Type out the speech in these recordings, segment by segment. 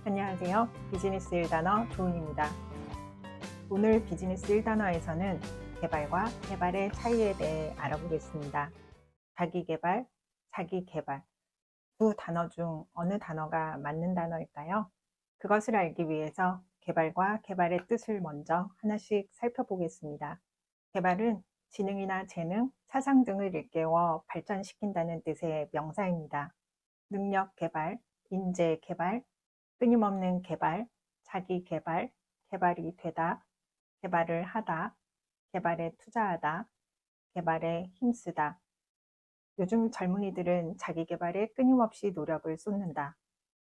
안녕하세요. 비즈니스 1단어 조은입니다. 오늘 비즈니스 1단어에서는 개발과 개발의 차이에 대해 알아보겠습니다. 자기개발, 자기개발. 두 단어 중 어느 단어가 맞는 단어일까요? 그것을 알기 위해서 개발과 개발의 뜻을 먼저 하나씩 살펴보겠습니다. 개발은 지능이나 재능, 사상 등을 일깨워 발전시킨다는 뜻의 명사입니다. 능력 개발, 인재 개발, 끊임없는 개발, 자기 개발, 개발이 되다, 개발을 하다, 개발에 투자하다, 개발에 힘쓰다. 요즘 젊은이들은 자기 개발에 끊임없이 노력을 쏟는다.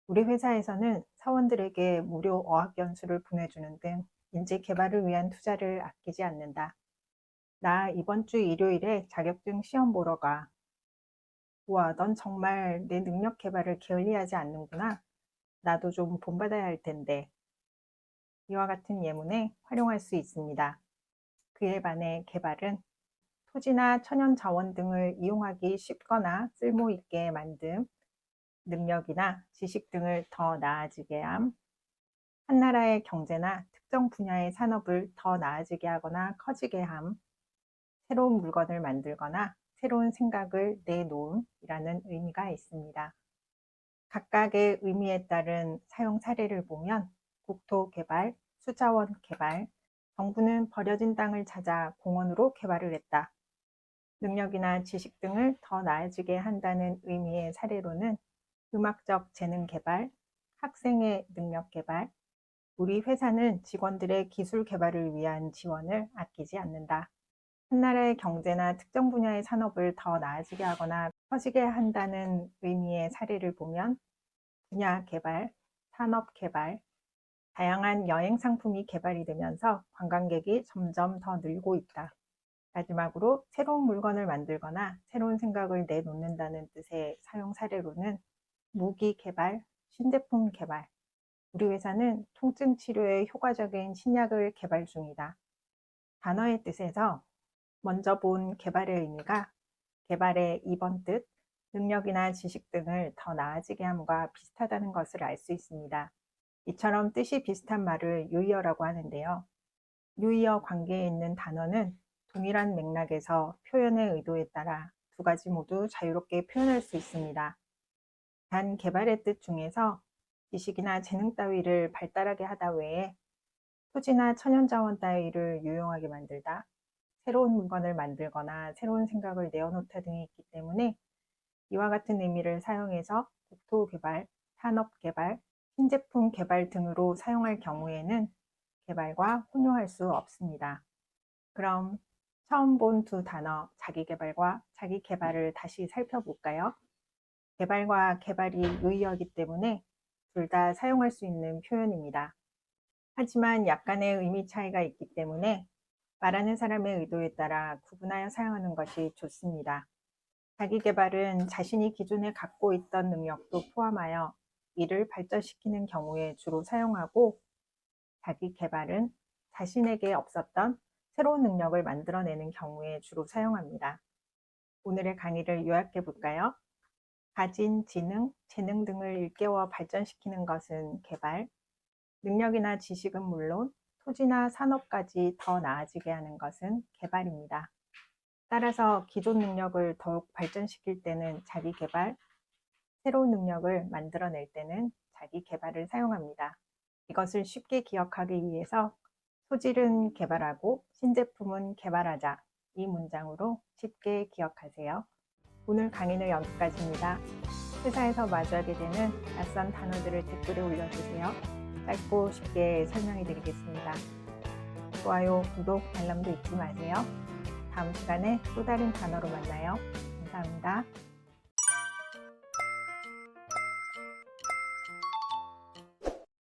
우리 회사에서는 사원들에게 무료 어학연수를 보내주는 등 인재 개발을 위한 투자를 아끼지 않는다. 나 이번 주 일요일에 자격증 시험 보러 가. 우와, 넌 정말 내 능력 개발을 게을리하지 않는구나. 나도 좀 본받아야 할 텐데. 이와 같은 예문에 활용할 수 있습니다. 그에 반해 개발은 토지나 천연 자원 등을 이용하기 쉽거나 쓸모있게 만듦, 능력이나 지식 등을 더 나아지게 함, 한 나라의 경제나 특정 분야의 산업을 더 나아지게 하거나 커지게 함, 새로운 물건을 만들거나 새로운 생각을 내놓음이라는 의미가 있습니다. 각각의 의미에 따른 사용 사례를 보면 국토 개발, 수자원 개발, 정부는 버려진 땅을 찾아 공원으로 개발을 했다. 능력이나 지식 등을 더 나아지게 한다는 의미의 사례로는 음악적 재능 개발, 학생의 능력 개발, 우리 회사는 직원들의 기술 개발을 위한 지원을 아끼지 않는다. 한 나라의 경제나 특정 분야의 산업을 더 나아지게 하거나 커지게 한다는 의미의 사례를 보면 분야 개발, 산업 개발, 다양한 여행 상품이 개발이 되면서 관광객이 점점 더 늘고 있다. 마지막으로 새로운 물건을 만들거나 새로운 생각을 내놓는다는 뜻의 사용 사례로는 무기 개발, 신제품 개발. 우리 회사는 통증 치료에 효과적인 신약을 개발 중이다. 단어의 뜻에서 먼저 본 개발의 의미가 개발의 2번 뜻, 능력이나 지식 등을 더 나아지게 함과 비슷하다는 것을 알 수 있습니다. 이처럼 뜻이 비슷한 말을 유의어라고 하는데요. 유의어 관계에 있는 단어는 동일한 맥락에서 표현의 의도에 따라 두 가지 모두 자유롭게 표현할 수 있습니다. 단 개발의 뜻 중에서 지식이나 재능 따위를 발달하게 하다 외에 토지나 천연자원 따위를 유용하게 만들다, 새로운 물건을 만들거나 새로운 생각을 내어놓다 등이 있기 때문에 이와 같은 의미를 사용해서 국토 개발, 산업 개발, 신제품 개발 등으로 사용할 경우에는 개발과 혼용할 수 없습니다. 그럼 처음 본 두 단어 자기개발과 자기개발을 다시 살펴볼까요? 개발과 개발이 유의어이기 때문에 둘 다 사용할 수 있는 표현입니다. 하지만 약간의 의미 차이가 있기 때문에 말하는 사람의 의도에 따라 구분하여 사용하는 것이 좋습니다. 자기개발은 자신이 기존에 갖고 있던 능력도 포함하여 이를 발전시키는 경우에 주로 사용하고, 자기개발은 자신에게 없었던 새로운 능력을 만들어내는 경우에 주로 사용합니다. 오늘의 강의를 요약해 볼까요? 가진 지능, 재능 등을 일깨워 발전시키는 것은 개발, 능력이나 지식은 물론 토지나 산업까지 더 나아지게 하는 것은 개발입니다. 따라서 기존 능력을 더욱 발전시킬 때는 자기 개발, 새로운 능력을 만들어낼 때는 자기 개발을 사용합니다. 이것을 쉽게 기억하기 위해서 소질은 개발하고 신제품은 개발하자, 이 문장으로 쉽게 기억하세요. 오늘 강의는 여기까지입니다. 회사에서 마주하게 되는 낯선 단어들을 댓글에 올려주세요. 짧고 쉽게 설명해 드리겠습니다. 좋아요, 구독, 알람도 잊지 마세요. 다음 시간에 또 다른 단어로 만나요. 감사합니다.